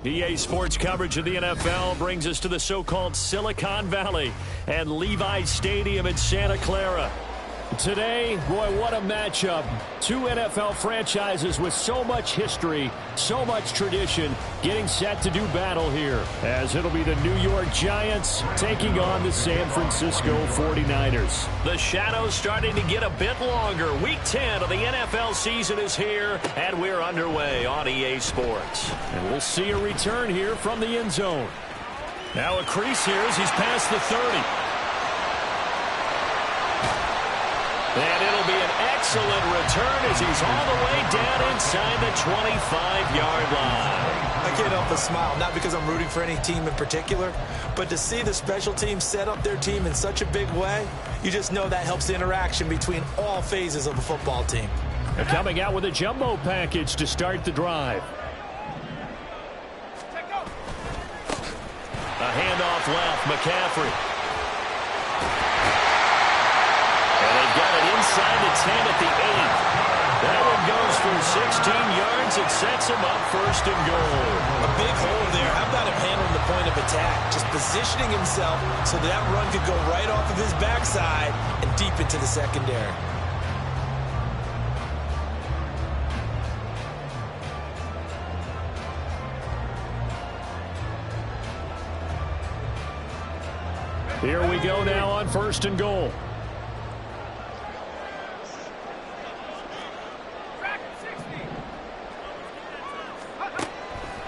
EA Sports coverage of the NFL brings us to the so-called Silicon Valley and Levi's Stadium in Santa Clara. Today, boy, what a matchup. Two NFL franchises with so much history, so much tradition, getting set to do battle here, as it'll be the New York Giants taking on the San Francisco 49ers. The shadow's starting to get a bit longer. Week 10 of the NFL season is here, and we're underway on EA Sports. And we'll see a return here from the end zone. Now a crease here as he's past the 30. And it'll be an excellent return as he's all the way down inside the 25-yard line. I can't help but smile, not because I'm rooting for any team in particular, but to see the special team set up their team in such a big way, you just know that helps the interaction between all phases of a football team. They're coming out with a jumbo package to start the drive. A handoff left, McCaffrey. Got it inside the 10 at the 8. That one goes for 16 yards. It sets him up first and goal. A big hole there. How about him handling the point of attack? Just positioning himself so that run could go right off of his backside and deep into the secondary. Here we go now on first and goal.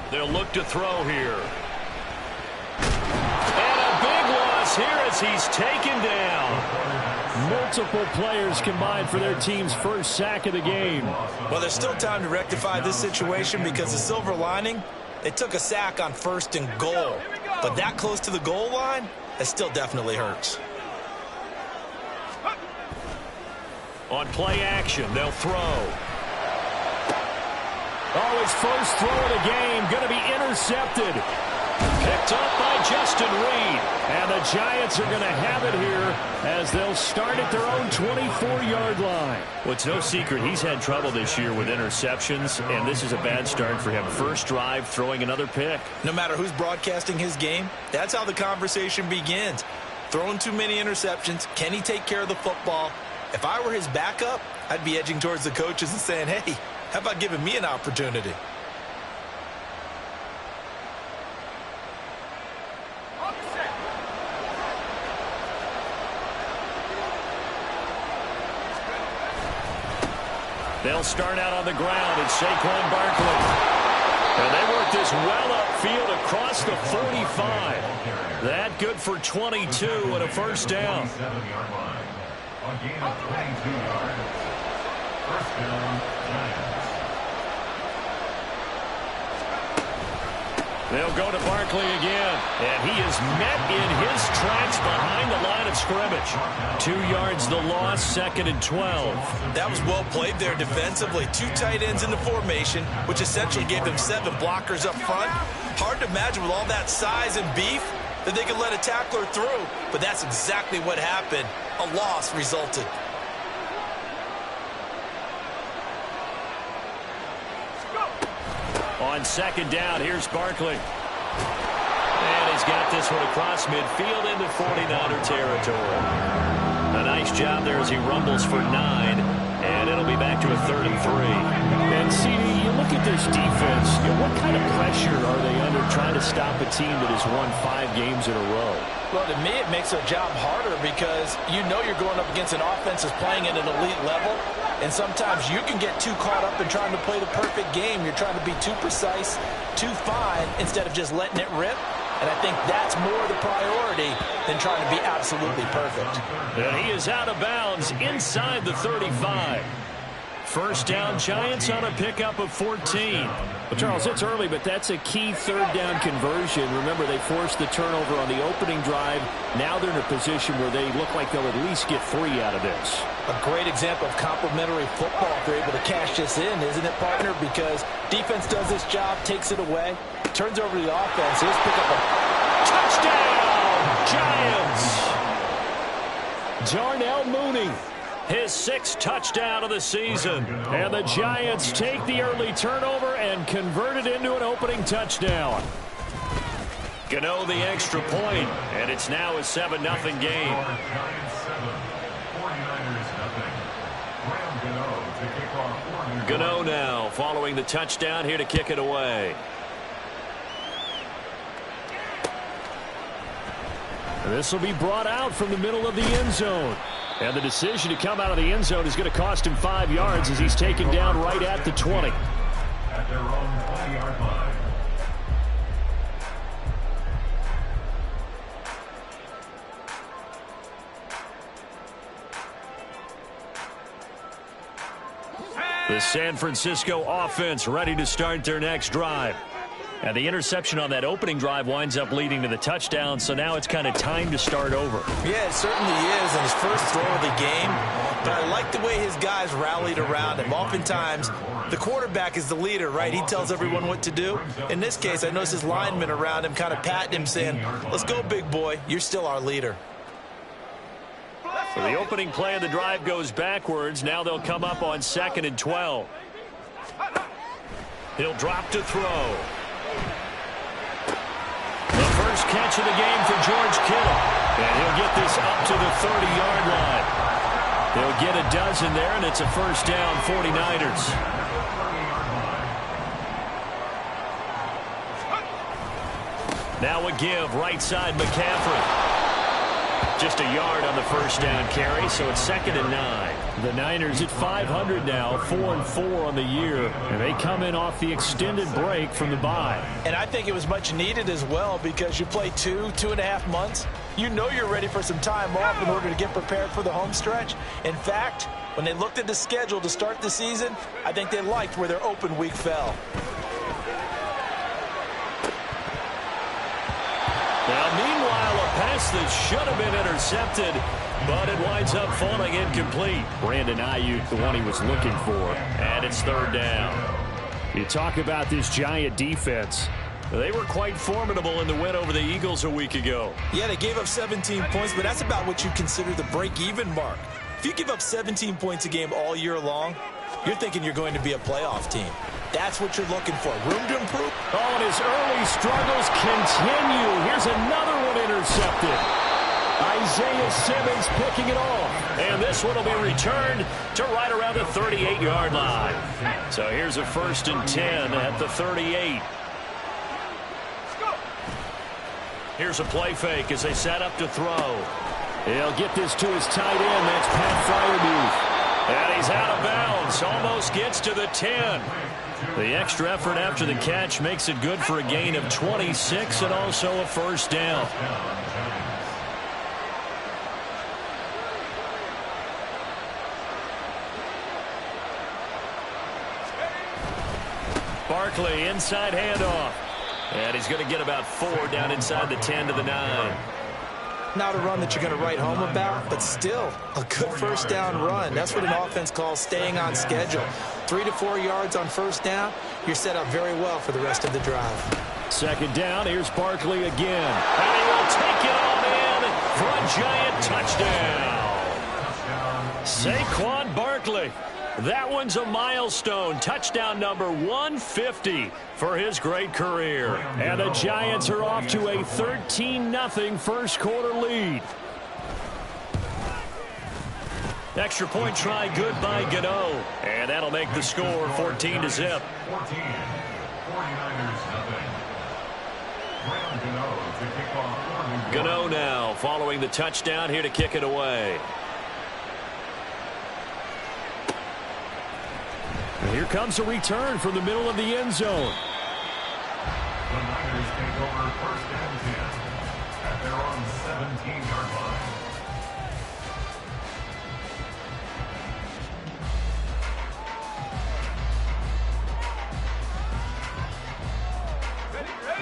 They'll look to throw here. And a big loss here as he's taken down. Multiple players combined for their team's first sack of the game. Well, there's still time to rectify this situation because the silver lining, they took a sack on first and goal. But that close to the goal line, that still definitely hurts. On play action, they'll throw. Oh, his first throw of the game going to be intercepted. Picked up by Justin Reed. And the Giants are going to have it here as they'll start at their own 24-yard line. Well, it's no secret he's had trouble this year with interceptions, and this is a bad start for him. First drive, throwing another pick. No matter who's broadcasting his game, that's how the conversation begins. Throwing too many interceptions. Can he take care of the football? If I were his backup, I'd be edging towards the coaches and saying, hey, how about giving me an opportunity? They'll start out on the ground. It's Saquon Barkley. And they work this well upfield across the 45. That good for 22 and a first down. First down, Giants. They'll go to Barkley again, and he is met in his tracks behind the line of scrimmage. 2 yards the loss, second and 12. That was well played there defensively. Two tight ends in the formation, which essentially gave them 7 blockers up front. Hard to imagine with all that size and beef that they could let a tackler through, but that's exactly what happened. A loss resulted. On second down, here's Barkley. And he's got this one across midfield into 49er territory. A nice job there as he rumbles for 9. And it'll be back to a 3rd and 3. And, CD, you look at this defense, what kind of pressure are they under trying to stop a team that has won 5 games in a row? Well, to me, it makes their job harder because you know you're going up against an offense that's playing at an elite level. And sometimes you can get too caught up in trying to play the perfect game. You're trying to be too precise, too fine, instead of just letting it rip. And I think that's more the priority than trying to be absolutely perfect. And he is out of bounds inside the 35. First down, Giants on a pickup of 14. Well, Charles, it's early, but that's a key third down conversion. Remember, they forced the turnover on the opening drive. Now they're in a position where they look like they'll at least get 3 out of this. A great example of complementary football if they're able to cash this in, isn't it, partner? Because defense does this job, takes it away, turns over to the offense. Here's pick up a touchdown, Giants. Darnell Mooney His 6th touchdown of the season. And the Giants take the early turnover and convert it into an opening touchdown. Gano the extra point, and it's now a 7-0 game. Gano now following the touchdown here to kick it away. This will be brought out from the middle of the end zone. And the decision to come out of the end zone is going to cost him 5 yards as he's taken down right at the 20. At their own 20-yard line. The San Francisco offense ready to start their next drive. And the interception on that opening drive winds up leading to the touchdown, so now it's kind of time to start over. Yeah, it certainly is in his first throw of the game. But I like the way his guys rallied around him. Oftentimes, the quarterback is the leader, right? He tells everyone what to do. In this case, I noticed his linemen around him kind of patting him, saying, let's go, big boy. You're still our leader. So the opening play of the drive goes backwards. Now they'll come up on 2nd and 12. He'll drop to throw. The first catch of the game for George Kittle. And he'll get this up to the 30-yard line. They'll get a dozen there, and it's a first down, 49ers. Now a give, right side McCaffrey. Just a yard on the first down carry, so it's 2nd and 9. The Niners at 500 now, 4-4 on the year, and they come in off the extended break from the bye. And I think it was much needed as well because you play 2.5 months. You know you're ready for some time off in order to get prepared for the home stretch. In fact, when they looked at the schedule to start the season, I think they liked where their open week fell. Now, meanwhile, a pass that should have been intercepted, but it winds up falling incomplete. Brandon Ayuk, the one he was looking for, and it's 3rd down. You talk about this Giant defense. They were quite formidable in the win over the Eagles a week ago. Yeah, they gave up 17 points, but that's about what you consider the break-even mark. If you give up 17 points a game all year long, you're thinking you're going to be a playoff team. That's what you're looking for. Room to improve. Oh, and his early struggles continue. Here's another one intercepted. Isaiah Simmons picking it off. And this one will be returned to right around the 38-yard line. So here's a 1st and 10 at the 38. Here's a play fake as they set up to throw. He'll get this to his tight end. That's Pat Freiermuth. And he's out of bounds. Almost gets to the 10. The extra effort after the catch makes it good for a gain of 26 and also a first down. Barkley, inside handoff. And he's going to get about 4 down inside the 10 to the 9. Not a run that you're going to write home about, but still a good first down run. That's what an offense calls staying on schedule. 3 to 4 yards on first down, you're set up very well for the rest of the drive. 2nd down, here's Barkley again. And he will take it on in for a Giant touchdown. Saquon Barkley. That one's a milestone. Touchdown number 150 for his great career. And the Giants are off to a 13-0 first quarter lead. Extra point try good by Gano. And that'll make the score 14-0. 49ers nothing. Gano to kick off. Gano now following the touchdown here to kick it away. And here comes a return from the middle of the end zone. The Niners take over 1st and 10 at their own 17-yard line.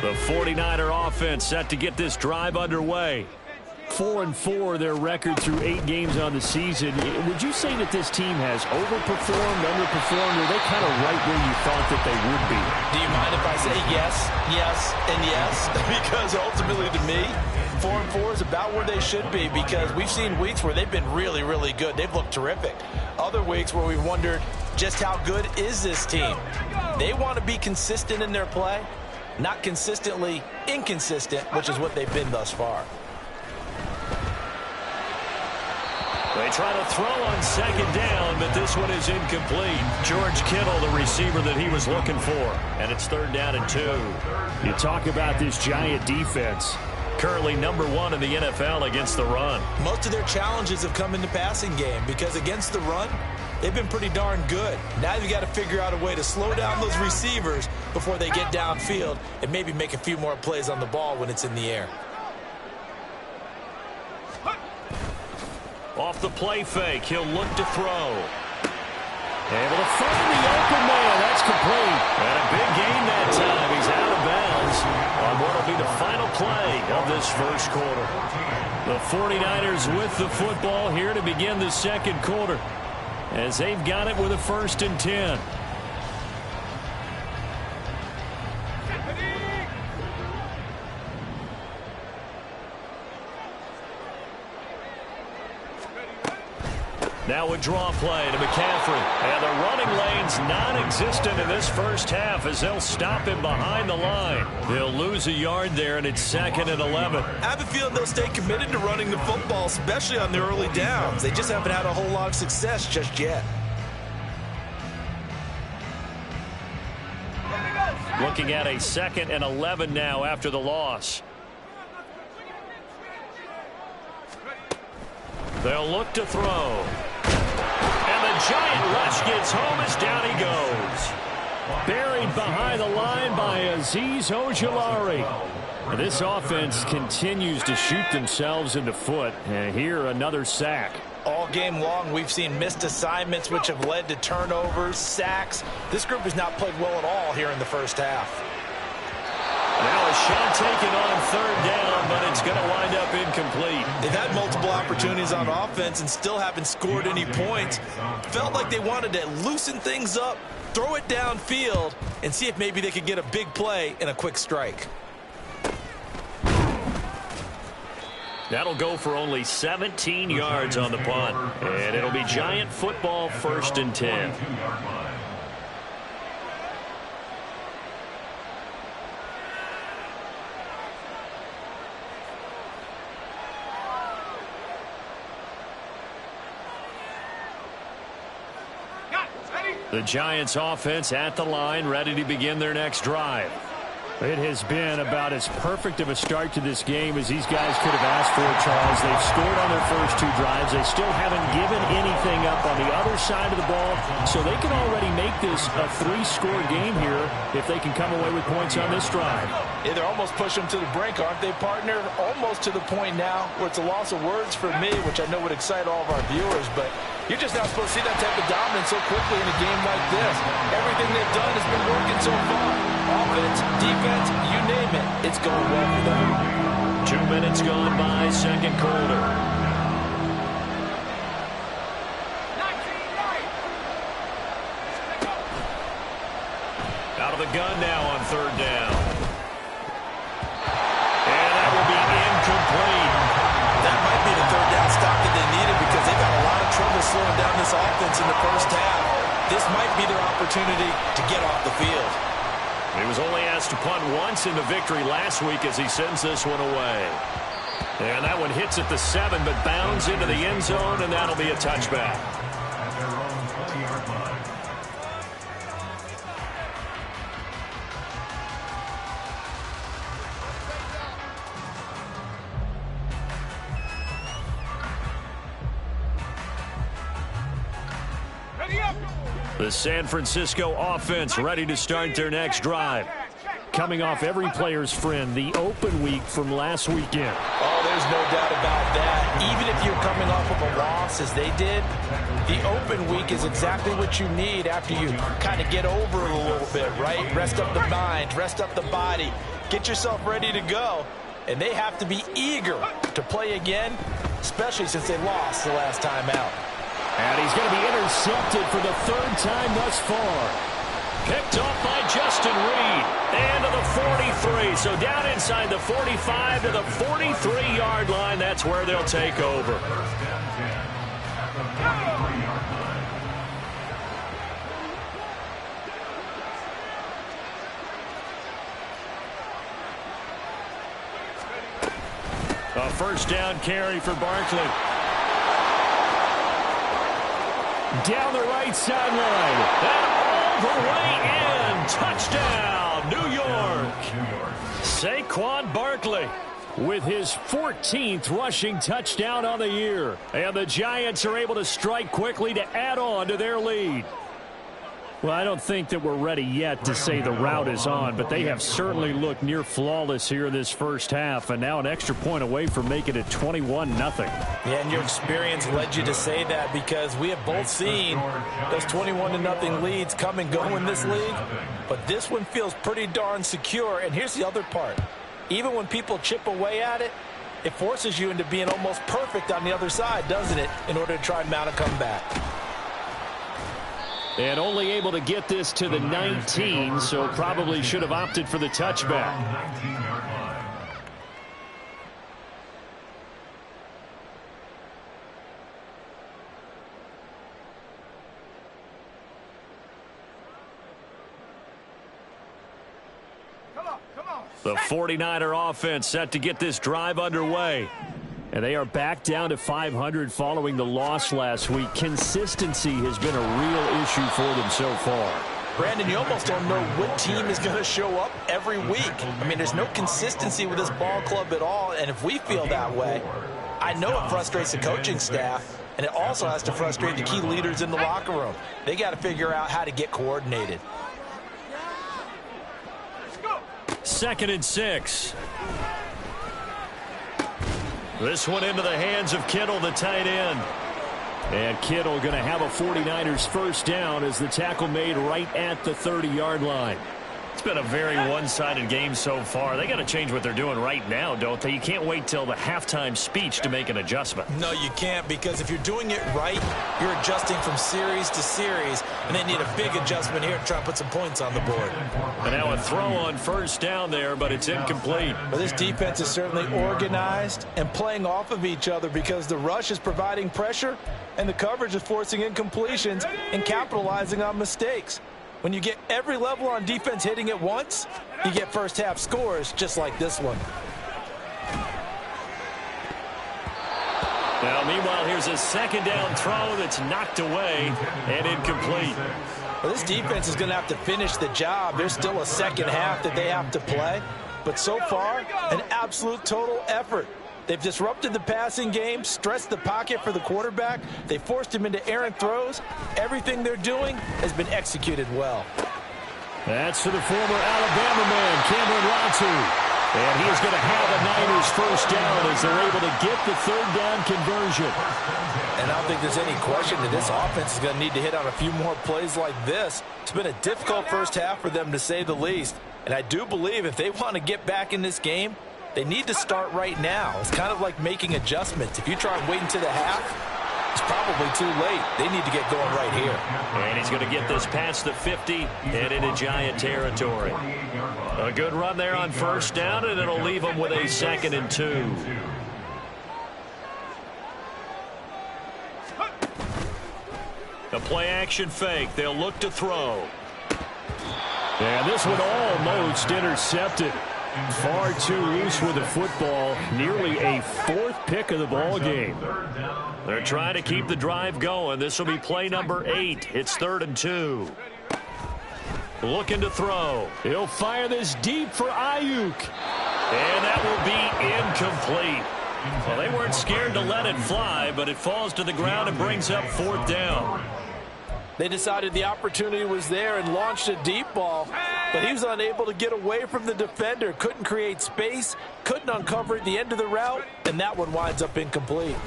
The 49er offense set to get this drive underway. 4-4 their record through 8 games on the season. Would you say that this team has overperformed, underperformed, or are they kind of right where you thought that they would be? Do you mind if I say yes, yes, and yes? Because ultimately to me, 4-4 is about where they should be, because we've seen weeks where they've been really, really good. They've looked terrific. Other weeks where we wondered just how good is this team. They want to be consistent in their play, not consistently inconsistent, which is what they've been thus far. They try to throw on second down, but this one is incomplete. George Kittle, the receiver that he was looking for. And it's 3rd down and 2. You talk about this Giant defense. Currently number 1 in the NFL against the run. Most of their challenges have come in the passing game, because against the run, they've been pretty darn good. Now you've got to figure out a way to slow down those receivers before they get downfield and maybe make a few more plays on the ball when it's in the air. Off the play fake, he'll look to throw. Able to find the open man. That's complete. And a big gain that time. He's out of bounds on what will be the final play of this first quarter. The 49ers with the football here to begin the second quarter, as they've got it with a 1st and 10. Now a draw play to McCaffrey. And the running lane's non-existent in this first half, as they'll stop him behind the line. They'll lose a yard there, and it's 2nd and 11. I have a feeling they'll stay committed to running the football, especially on their early downs. They just haven't had a whole lot of success just yet. Looking at a 2nd and 11 now after the loss. They'll look to throw. And the Giant rush gets home as down he goes. Buried behind the line by Azeez Ojulari. This offense continues to shoot themselves in the foot. And here another sack. All game long, we've seen missed assignments, which have led to turnovers, sacks. This group has not played well at all here in the first half. Now a shot taken on 3rd down, but it's going to wind up incomplete. They've had multiple opportunities on offense and still haven't scored any points. Felt like they wanted to loosen things up, throw it downfield, and see if maybe they could get a big play and a quick strike. That'll go for only 17 yards on the punt. And it'll be Giant football, 1st and 10. The Giants offense at the line, ready to begin their next drive. It has been about as perfect of a start to this game as these guys could have asked for, Charles. They've scored on their first 2 drives. They still haven't given anything up on the other side of the ball, so they can already make this a 3-score game here if they can come away with points on this drive. Yeah, they're almost pushing them to the brink, aren't they, partner? Almost to the point now where it's a loss of words for me, which I know would excite all of our viewers, but you're just not supposed to see that type of dominance so quickly in a game like this. Everything they've done has been working so far. Offense, defense, you name it, it's going well for them. 2 minutes gone by, second quarter. Out of the gun now on 3rd down. And that will be incomplete. That might be the 3rd down stop that they needed, because they've got a lot of trouble slowing down this offense in the first half. This might be their opportunity to get off the field. He was only asked to punt once in the victory last week as he sends this one away. And that one hits at the 7, but bounds into the end zone, and that'll be a touchback. At their own 20-yard line. The San Francisco offense ready to start their next drive. Coming off every player's friend, the open week from last weekend. Oh, there's no doubt about that. Even if you're coming off of a loss as they did, the open week is exactly what you need after you kind of get over it a little bit, right? Rest up the mind, rest up the body, get yourself ready to go. And they have to be eager to play again, especially since they lost the last time out. And he's going to be intercepted for the 3rd time thus far. Picked off by Justin Reed. And to the 43. So down inside the 45 to the 43-yard line. That's where they'll take over. A first down carry for Barkley. Down the right sideline. And all the way in. Touchdown, New York. Saquon Barkley with his 14th rushing touchdown on the year. And the Giants are able to strike quickly to add on to their lead. Well, I don't think that we're ready yet to say the route is on, but they have certainly looked near flawless here in this first half, and now an extra point away from making it 21-0. Yeah, and your experience led you to say that because we have both seen those 21-0 leads come and go in this league, but this one feels pretty darn secure. And here's the other part. Even when people chip away at it, it forces you into being almost perfect on the other side, doesn't it, in order to try and mount a comeback. And only able to get this to the 19, so probably should have opted for the touchback. The 49er offense set to get this drive underway. And they are back down to 500 following the loss last week. Consistency has been a real issue for them so far. Brandon, you almost don't know what team is going to show up every week. I mean, there's no consistency with this ball club at all, and if we feel that way, I know it frustrates the coaching staff, and it also has to frustrate the key leaders in the locker room. They got to figure out how to get coordinated. 2nd and 6. This one into the hands of Kittle, the tight end. And Kittle going to have a 49ers first down as the tackle made right at the 30-yard line. It's been a very one-sided game so far. They got to change what they're doing right now, don't they? You can't wait till the halftime speech to make an adjustment. No, you can't, because if you're doing it right, you're adjusting from series to series, and they need a big adjustment here to try and put some points on the board. And now a throw on first down there, but it's incomplete. Well, this defense is certainly organized and playing off of each other because the rush is providing pressure and the coverage is forcing incompletions and capitalizing on mistakes. When you get every level on defense hitting at once, you get first half scores just like this one. Now, meanwhile, here's a second down throw that's knocked away and incomplete. Well, this defense is going to have to finish the job. There's still a second half that they have to play. But so far, an absolute total effort. They've disrupted the passing game, stressed the pocket for the quarterback. They forced him into errant throws. Everything they're doing has been executed well. That's to the former Alabama man, Cameron Latu. And he is going to have a Niners first down as they're able to get the third down conversion. And I don't think there's any question that this offense is going to need to hit on a few more plays like this. It's been a difficult first half for them, to say the least. And I do believe if they want to get back in this game, they need to start right now. It's kind of like making adjustments. If you try and wait until the half, it's probably too late. They need to get going right here. And he's going to get this past the 50 and into Giant territory. A good run there on first down, and it'll leave them with a 2nd and 2. A play-action fake. They'll look to throw. And this one almost intercepted. Far too loose with the football. Nearly a 4th pick of the ball game. They're trying to keep the drive going. This will be play number 8. It's 3rd and 2. Looking to throw. He'll fire this deep for Ayuk. And that will be incomplete. Well, they weren't scared to let it fly, but it falls to the ground and brings up 4th down. They decided the opportunity was there and launched a deep ball, but he was unable to get away from the defender. Couldn't create space, couldn't uncover at the end of the route, and that one winds up incomplete.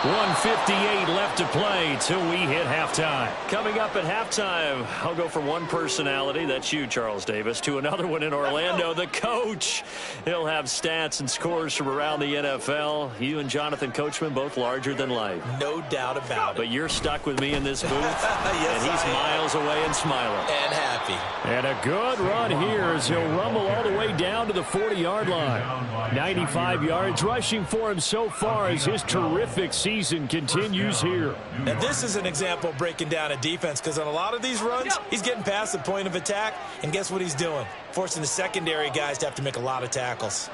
1:58 left to play till we hit halftime. Coming up at halftime, I'll go from one personality, that's you, Charles Davis, to another one in Orlando, the coach. He'll have stats and scores from around the NFL. You and Jonathan Coachman, both larger than life. No doubt about it. But you're stuck with me in this booth, yes, and he's miles away and smiling. And happy. And a good run here as he'll rumble all the way down to the 40-yard line. 95 yards rushing for him so far as his terrific season continues here. Now this is an example of breaking down a defense, because on a lot of these runs, he's getting past the point of attack, and guess what he's doing? Forcing the secondary guys to have to make a lot of tackles.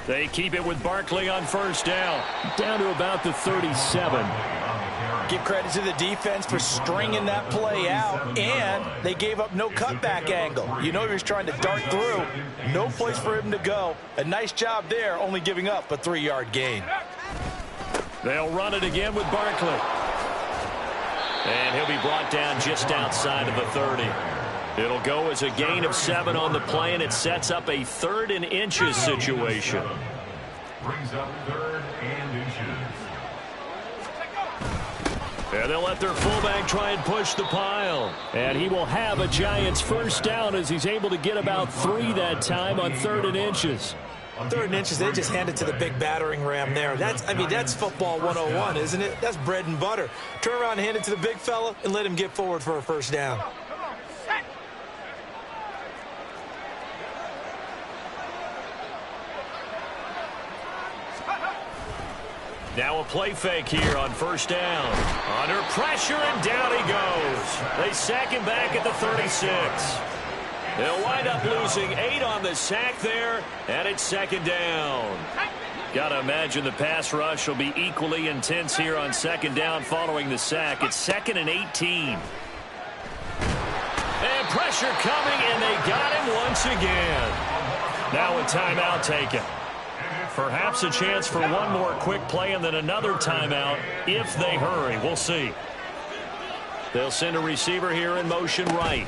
They keep it with Barkley on first down. Down to about the 37. Give credit to the defense for stringing that play out, and they gave up no cutback angle. You know he was trying to dart through. No place for him to go. A nice job there, only giving up a 3-yard gain. They'll run it again with Barkley. And he'll be brought down just outside of the 30. It'll go as a gain of 7 on the play, and it sets up a 3rd and inches situation. Brings up 3rd and inches. And they'll let their fullback try and push the pile. And he will have a Giants first down as he's able to get about 3 that time on 3rd and inches. 3rd and inches, they just hand it to the big battering ram there. That's football 101, isn't it? That's bread and butter. Turn around and hand it to the big fella and let him get forward for a first down. Now a play fake here on first down. Under pressure, and down he goes. They sack him back at the 36. They'll wind up losing 8 on the sack there, and it's 2nd down. Got to imagine the pass rush will be equally intense here on 2nd down following the sack. It's 2nd and 18. And pressure coming, and they got him once again. Now a timeout taken. Perhaps a chance for one more quick play and then another timeout if they hurry. We'll see. They'll send a receiver here in motion right.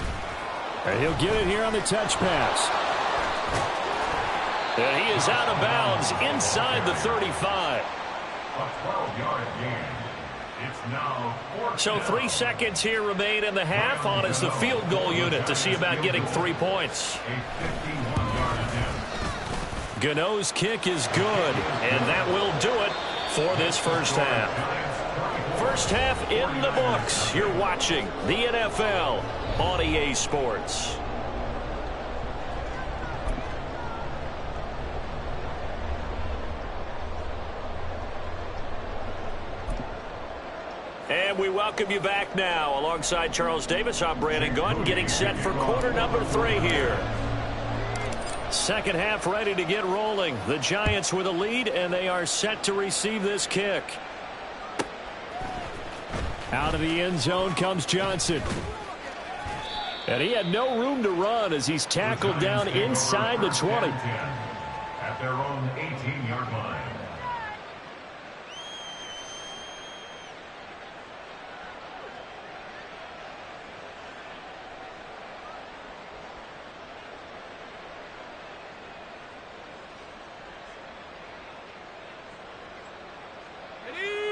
And he'll get it here on the touch pass. And he is out of bounds inside the 35. A 12-yard gain. It's now 4. So 3 seconds here remain in the half on as the field goal unit to see about getting 3 points. A 51-yard attempt. Gano's kick is good, and that will do it for this first half. First half in the books. You're watching the NFL on EA Sports. And we welcome you back now. Alongside Charles Davis, I'm Brandon Gunn, getting set for quarter number 3 here. Second half ready to get rolling. The Giants with a lead, and they are set to receive this kick. Out of the end zone comes Johnson. And he had no room to run as he's tackled down inside the 20. At their own 18-yard line.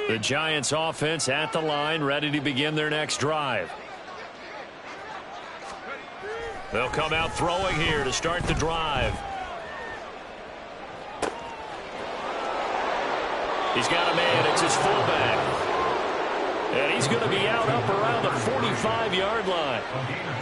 The Giants offense at the line, ready to begin their next drive. They'll come out throwing here to start the drive. He's got a man. It's his fullback. And he's going to be out up around the 45-yard line.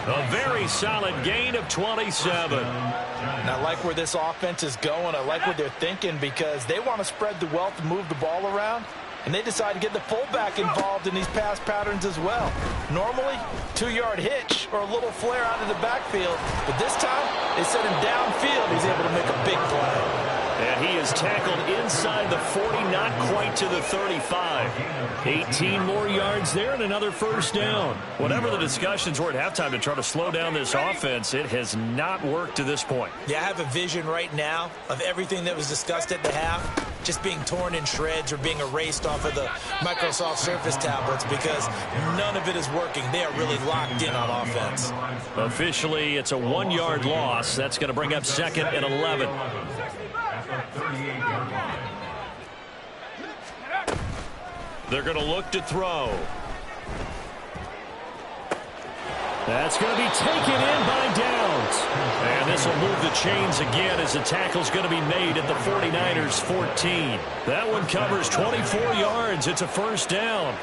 A very solid gain of 27. And I like where this offense is going. I like what they're thinking, because they want to spread the wealth and move the ball around. And they decide to get the fullback involved in these pass patterns as well. Normally, 2-yard hitch or a little flare out of the backfield. But this time, they set him downfield. He's able to make a big play. And he is tackled inside the 40, not quite to the 35. 18 more yards there and another first down. Whatever the discussions were at halftime to try to slow down this offense, it has not worked to this point. Yeah, I have a vision right now of everything that was discussed at the half just being torn in shreds or being erased off of the Microsoft Surface tablets, because none of it is working. They are really locked in on offense. Officially, it's a 1-yard loss. That's going to bring up 2nd and 11. They're going to look to throw. That's going to be taken in by Downs. And this will move the chains again as the tackle's going to be made at the 49ers 14. That one covers 24 yards. It's a first down.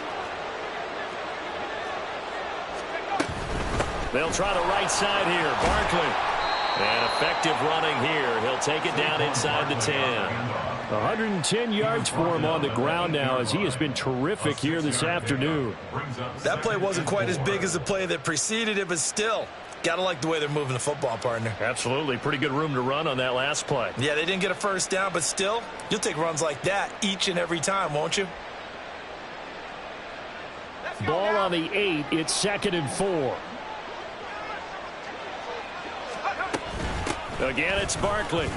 They'll try the right side here. Barkley. And effective running here. He'll take it down inside the 10. 110 yards for him on the ground now as he has been terrific here this afternoon. That play wasn't quite as big as the play that preceded it, but still, gotta like the way they're moving the football, partner. Absolutely. Pretty good room to run on that last play. Yeah, they didn't get a first down, but still, you'll take runs like that each and every time, won't you? Ball on the 8. It's 2nd and 4. Again, it's Barkley.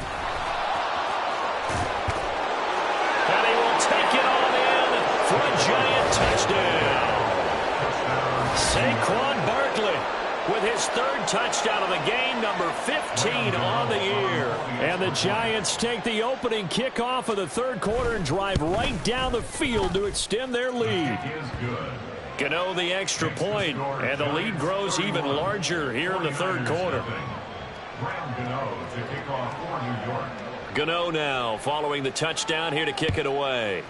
And he will take it on in for a giant touchdown. Saquon Barkley with his 3rd touchdown of the game, number 15 on the year. And the Giants take the opening kickoff of the 3rd quarter and drive right down the field to extend their lead. Gano the extra point, and the lead grows even larger here in the 3rd quarter. Gano now following the touchdown here to kick it away.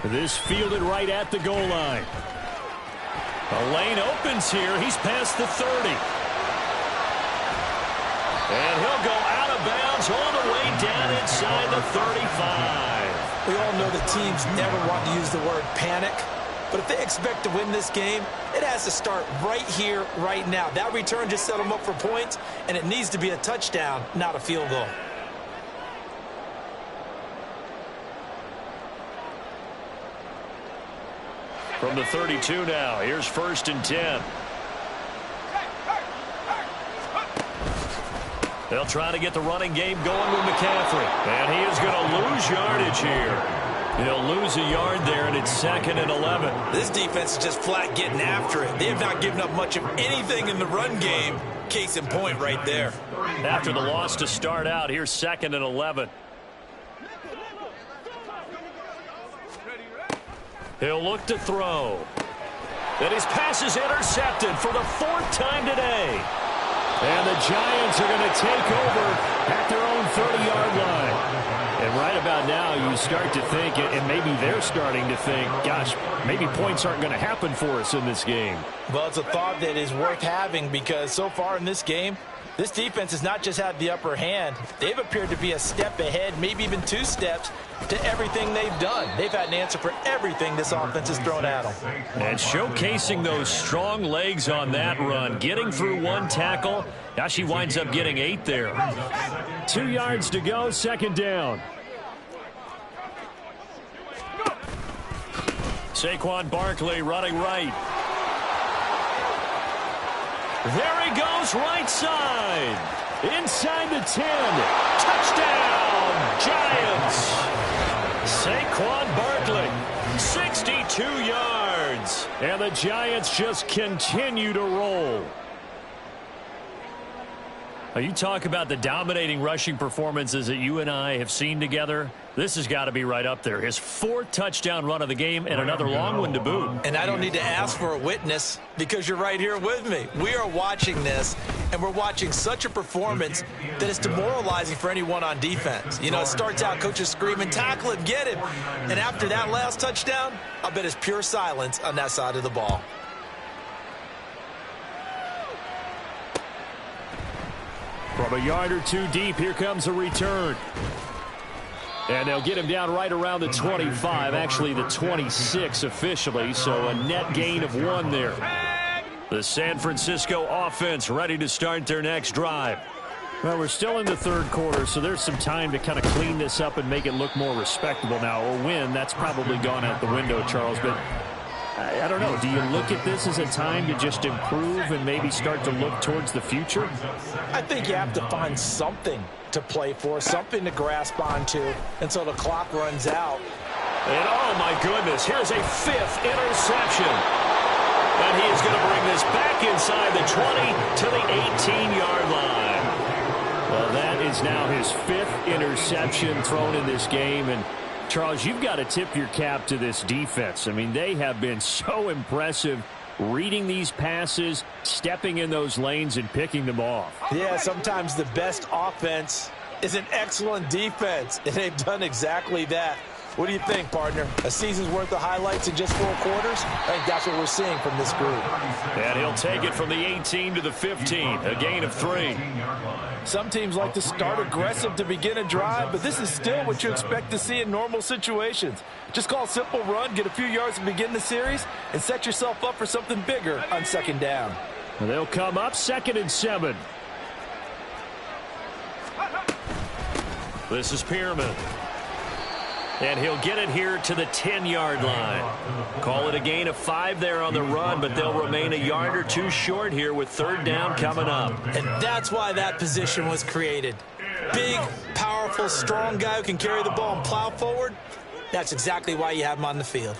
This fielded right at the goal line. A lane opens here. He's past the 30. And he'll go out of bounds all the way down inside the 35. We all know that teams never want to use the word panic. But if they expect to win this game, it has to start right here, right now. That return just set them up for points, and it needs to be a touchdown, not a field goal. From the 32 now, here's 1st and 10. They'll try to get the running game going with McCaffrey. And he is going to lose yardage here. He'll lose a yard there, and it's 2nd and 11. This defense is just flat getting after it. They have not given up much of anything in the run game. Case in point right there. After the loss to start out, here's 2nd and 11. He'll look to throw. And his pass is intercepted for the 4th time today. And the Giants are going to take over at their own 30-yard line. And right about now, you start to think, and maybe they're starting to think, gosh, maybe points aren't going to happen for us in this game. Well, it's a thought that is worth having because so far in this game, this defense has not just had the upper hand. They've appeared to be a step ahead, maybe even 2 steps to everything they've done. They've had an answer for everything this offense has thrown at them. And showcasing those strong legs on that run, getting through 1 tackle. Gosh, he winds up getting 8 there. 2 yards to go, 2nd down. Saquon Barkley running right. There he goes, right side. Inside the 10. Touchdown, Giants. Saquon Barkley, 62 yards. And the Giants just continue to roll. Now, you talk about the dominating rushing performances that you and I have seen together. This has got to be right up there. His 4th touchdown run of the game and another long one to boot. And I don't need to ask for a witness because you're right here with me. We are watching this, and we're watching such a performance that is demoralizing for anyone on defense. You know, it starts out coaches screaming, tackle him, get him. And after that last touchdown, I bet it's pure silence on that side of the ball. From a yard or 2 deep, here comes a return. And they'll get him down right around the 25, actually the 26 officially, so a net gain of 1 there. The San Francisco offense ready to start their next drive. Well, we're still in the 3rd quarter, so there's some time to kind of clean this up and make it look more respectable now. Or win, that's probably gone out the window, Charles, but I don't know. Do you look at this as a time to just improve and maybe start to look towards the future? I think you have to find something to play for, something to grasp onto until the clock runs out. And oh my goodness, here's a 5th interception. And he is going to bring this back inside the 20 to the 18-yard line. Well, that is now his 5th interception thrown in this game, and Charles, you've got to tip your cap to this defense. I mean, they have been so impressive reading these passes, stepping in those lanes, and picking them off. Yeah, sometimes the best offense is an excellent defense, and they've done exactly that. What do you think, partner? A season's worth of highlights in just 4 quarters? I think that's what we're seeing from this group. And he'll take it from the 18 to the 15, a gain of 3. Some teams like to start aggressive to begin a drive, but this is still what you expect to see in normal situations. Just call a simple run, get a few yards to begin the series, and set yourself up for something bigger on 2nd down. And they'll come up 2nd and 7. This is Pierman. And he'll get it here to the 10-yard line. Call it a gain of 5 there on the run, but they'll remain a yard or 2 short here with 3rd down coming up. And that's why that position was created. Big, powerful, strong guy who can carry the ball and plow forward. That's exactly why you have him on the field.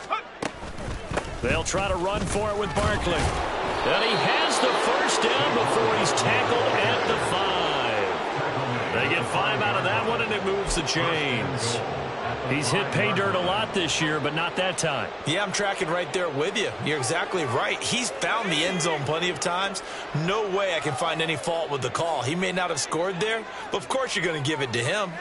They'll try to run for it with Barkley. And he has the 1st down before he's tackled at the 5. They get 5 out of that one, and it moves the chains. He's hit pay dirt a lot this year, but not that time. Yeah, I'm tracking right there with you. You're exactly right. He's found the end zone plenty of times. No way I can find any fault with the call. He may not have scored there, but of course you're going to give it to him.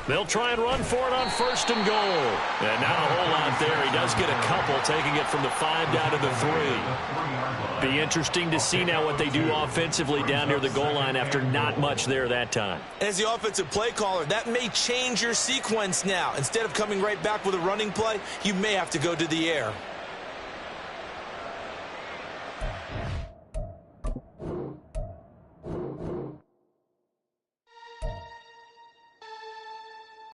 They'll try and run for it on 1st and goal. And not a whole lot there. He does get a couple, taking it from the 5 down to the 3. Be interesting to see now what they do offensively down near the goal line after not much there that time. As the offensive play caller, that may change your sequence now. Instead of coming right back with a running play, you may have to go to the air.